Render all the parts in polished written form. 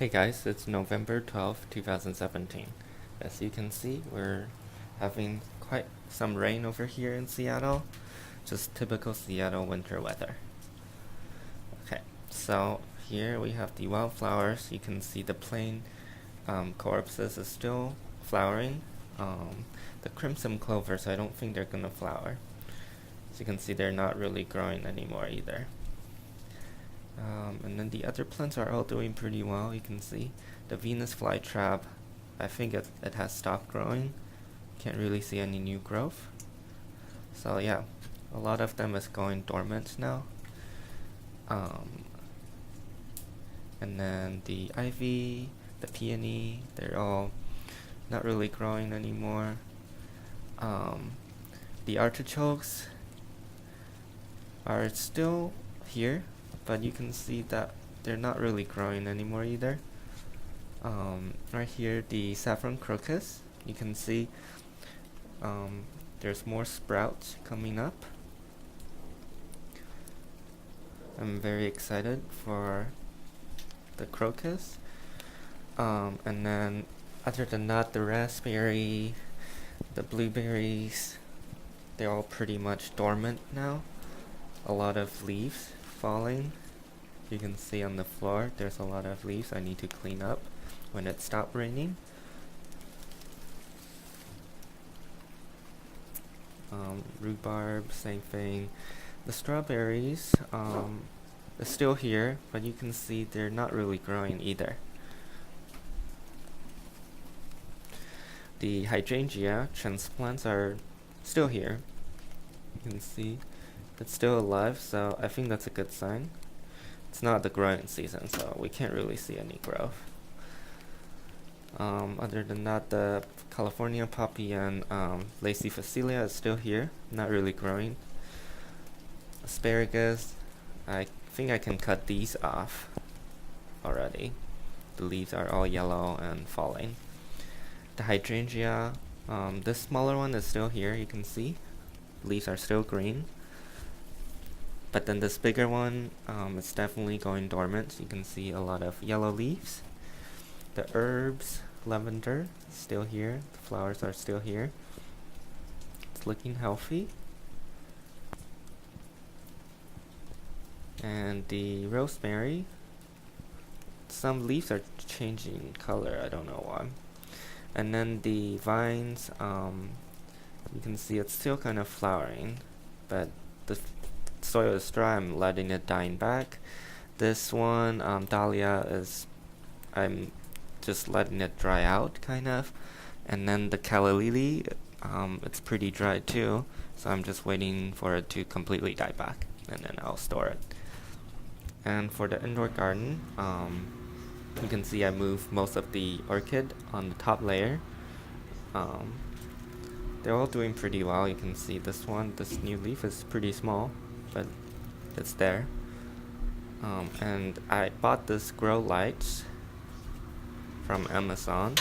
Hey guys, it's November 12th, 2017. As you can see, we're having quite some rain over here in Seattle. Just typical Seattle winter weather. Okay, so here we have the wildflowers. You can see the plain corpses is still flowering. The crimson clovers, I don't think they're gonna flower. As you can see, they're not really growing anymore either. And then the other plants are all doing pretty well. You can see the Venus flytrap, I think it has stopped growing. Can't really see any new growth. So yeah, a lot of them is going dormant now. And then the ivy, the peony, they're all not really growing anymore. The artichokes are still here, but you can see that they're not really growing anymore either. Right here, the saffron crocus, you can see there's more sprouts coming up. I'm very excited for the crocus. And then other than that, the raspberry, the blueberries, they're all pretty much dormant now. A lot of leaves falling. You can see on the floor there's a lot of leaves I need to clean up when it stopped raining. Rhubarb, same thing. The strawberries are still here, but you can see they're not really growing either. The hydrangea transplants are still here. You can see it's still alive, so I think that's a good sign. It's not the growing season, so we can't really see any growth. Other than that, the California poppy and Lacy Facilia is still here, not really growing. Asparagus, I think I can cut these off already. The leaves are all yellow and falling. The hydrangea, this smaller one is still here, you can see. Leaves are still green. But then this bigger one, it's definitely going dormant. You can see a lot of yellow leaves. The herbs, lavender, is still here. The flowers are still here. It's looking healthy. And the rosemary, some leaves are changing color, I don't know why. And then the vines, you can see it's still kind of flowering, but the soil is dry, I'm letting it dying back. This one, dahlia, I'm just letting it dry out, kind of. And then the calla lily, it's pretty dry too, so I'm just waiting for it to completely die back, and then I'll store it. And for the indoor garden, you can see I moved most of the orchid on the top layer. They're all doing pretty well. You can see this new leaf is pretty small, but it's there. And I bought this grow light from Amazon.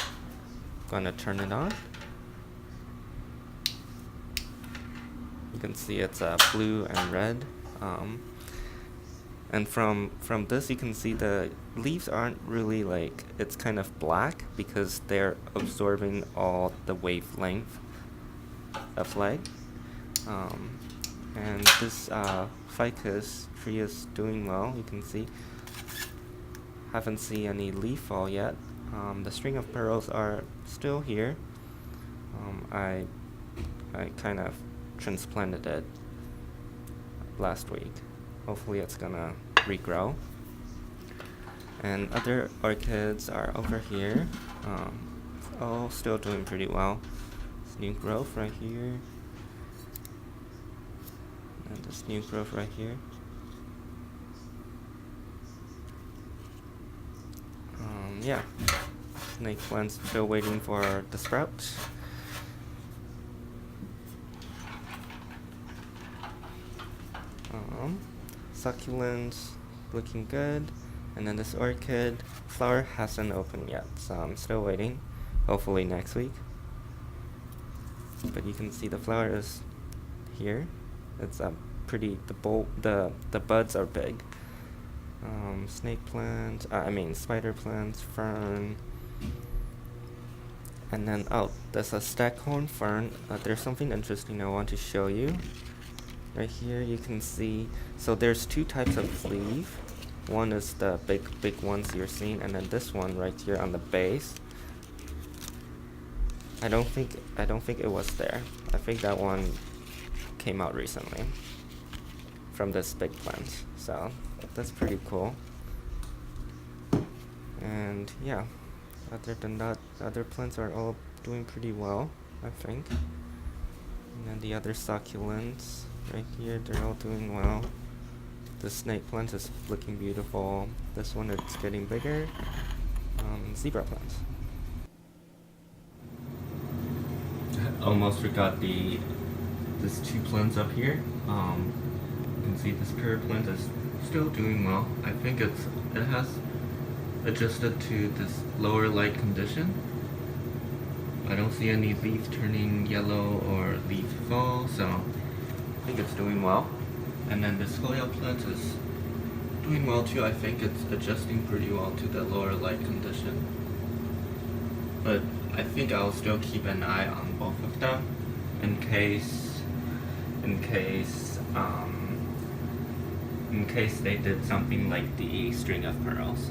Gonna turn it on. You can see it's blue and red. And from this you can see the leaves aren't really it's kind of black because they're absorbing all the wavelength of light. And this ficus tree is doing well, you can see. Haven't seen any leaf fall yet. The string of pearls are still here. I kind of transplanted it last week. Hopefully it's gonna regrow. And other orchids are over here. All still doing pretty well. This new growth right here. And this new growth right here. Yeah. Snake plants still waiting for the sprouts. Succulents looking good. And then this orchid flower hasn't opened yet, so I'm still waiting. Hopefully next week. But you can see the flower is here. It's pretty. The buds are big. snake plant, I mean spider plants, fern, and then, oh, there's a staghorn fern. There's something interesting I want to show you. Right here you can see, so there's two types of leaf. One is the big ones you're seeing, and then this one right here on the base. I don't think it was there. I think that one came out recently from this big plant. So that's pretty cool. And yeah, other than that, other plants are all doing pretty well, I think. And then the other succulents right here, they're all doing well. The snake plant is looking beautiful. This one is getting bigger. Zebra plants. Almost forgot these two plants up here. You can see this pear plant is still doing well. I think it has adjusted to this lower light condition. I don't see any leaf turning yellow or leaf fall, so I think it's doing well. And then this calla plant is doing well too. I think it's adjusting pretty well to the lower light condition. But I think I'll still keep an eye on both of them in case they did something like the string of pearls.